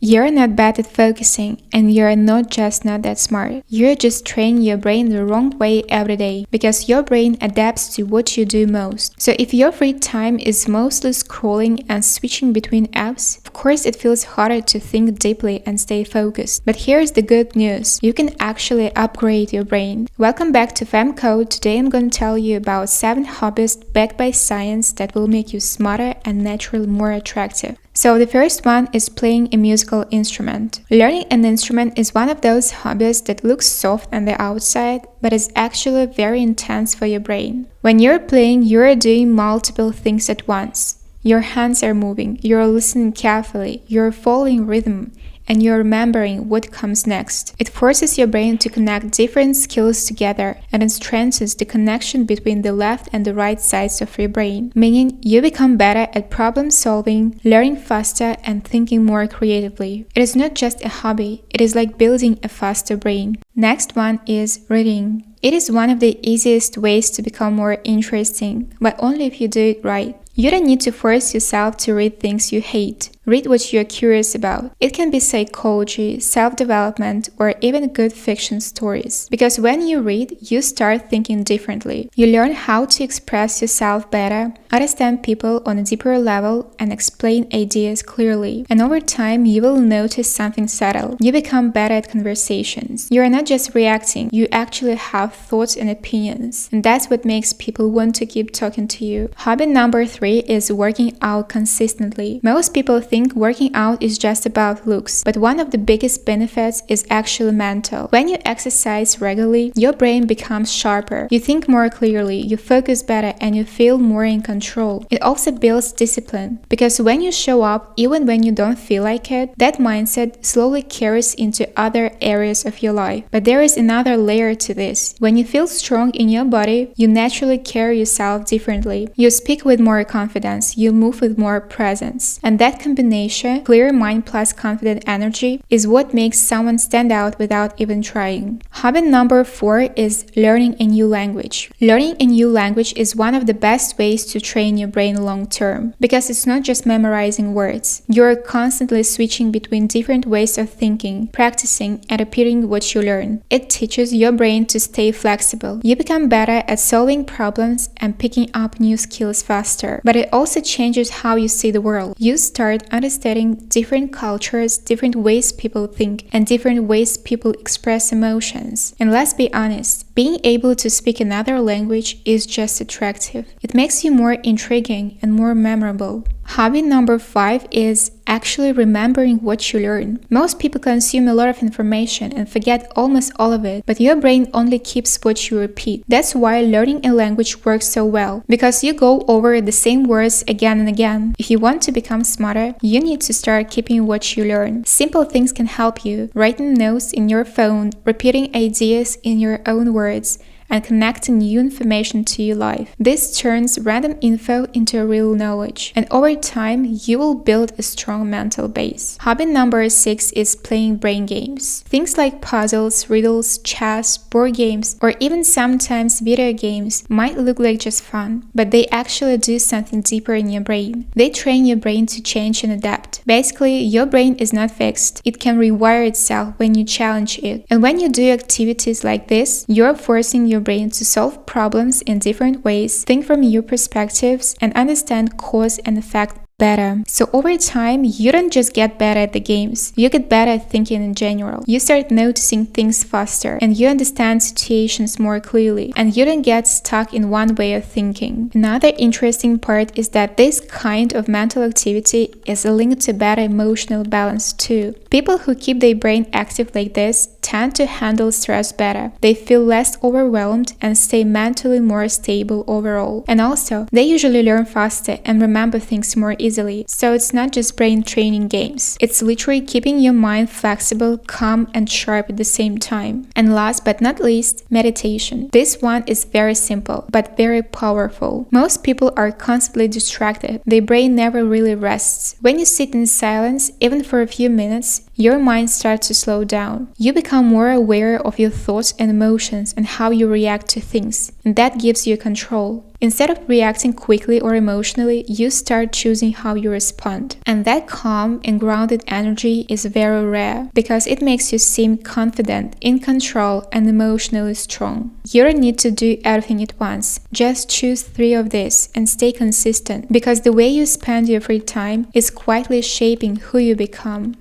You're not bad at focusing, and you're not just not that smart. You're just training your brain the wrong way every day, because your brain adapts to what you do most. So if your free time is mostly scrolling and switching between apps, of course it feels harder to think deeply and stay focused. But here's the good news. You can actually upgrade your brain. Welcome back to FemCode. Today I'm going to tell you about 7 hobbies backed by science that will make you smarter and naturally more attractive. So the first one is playing a musical instrument. Learning an instrument is one of those hobbies that looks soft on the outside, but is actually very intense for your brain. When you're playing, you're doing multiple things at once. Your hands are moving, you're listening carefully, you're following rhythm, and you're remembering what comes next. It forces your brain to connect different skills together, and it strengthens the connection between the left and the right sides of your brain, meaning you become better at problem solving, learning faster, and thinking more creatively. It is not just a hobby, it is like building a faster brain. Next one is reading. It is one of the easiest ways to become more interesting, but only if you do it right. You don't need to force yourself to read things you hate. Read what you're curious about. It can be psychology, self-development, or even good fiction stories. Because when you read, you start thinking differently. You learn how to express yourself better, understand people on a deeper level, and explain ideas clearly. And over time, you will notice something subtle. You become better at conversations. You are not just reacting, you actually have thoughts and opinions. And that's what makes people want to keep talking to you. Hobby number 3 is working out consistently. Most people think working out is just about looks, but one of the biggest benefits is actually mental. When you exercise regularly, your brain becomes sharper. You think more clearly, you focus better, and you feel more in control. It also builds discipline, because when you show up, even when you don't feel like it, that mindset slowly carries into other areas of your life. But there is another layer to this. When you feel strong in your body, you naturally carry yourself differently. You speak with more confidence, you move with more presence, and that combination, clear mind plus confident energy, is what makes someone stand out without even trying. Hobby number 4 is learning a new language. Learning a new language is one of the best ways to train your brain long term, because it's not just memorizing words. You're constantly switching between different ways of thinking, practicing, and repeating what you learn. It teaches your brain to stay flexible. You become better at solving problems and picking up new skills faster. But it also changes how you see the world. You start understanding different cultures, different ways people think, and different ways people express emotions. And let's be honest, being able to speak another language is just attractive. It makes you more intriguing and more memorable. Hobby number 5 is actually remembering what you learn. Most people consume a lot of information and forget almost all of it, but your brain only keeps what you repeat. That's why learning a language works so well, because you go over the same words again and again. If you want to become smarter, you need to start keeping what you learn. Simple things can help you. Writing notes in your phone, repeating ideas in your own words, and connecting new information to your life. This turns random info into real knowledge, and over time, you will build a strong mental base. Hobby number 6 is playing brain games. Things like puzzles, riddles, chess, board games, or even sometimes video games might look like just fun, but they actually do something deeper in your brain. They train your brain to change and adapt. Basically, your brain is not fixed. It can rewire itself when you challenge it. And when you do activities like this, you're forcing your brain to solve problems in different ways, think from your perspectives, and understand cause and effect better. So over time, you don't just get better at the games, you get better at thinking in general. You start noticing things faster, and you understand situations more clearly, and you don't get stuck in one way of thinking. Another interesting part is that this kind of mental activity is linked to better emotional balance too. People who keep their brain active like this tend to handle stress better. They feel less overwhelmed and stay mentally more stable overall. And also, they usually learn faster and remember things more easily. So it's not just brain training games. It's literally keeping your mind flexible, calm, and sharp at the same time. And last but not least, meditation. This one is very simple, but very powerful. Most people are constantly distracted. Their brain never really rests. When you sit in silence, even for a few minutes, your mind starts to slow down. You become more aware of your thoughts and emotions and how you react to things, and that gives you control. Instead of reacting quickly or emotionally, you start choosing how you respond. And that calm and grounded energy is very rare because it makes you seem confident, in control, and emotionally strong. You don't need to do everything at once. Just choose 3 of these and stay consistent because the way you spend your free time is quietly shaping who you become.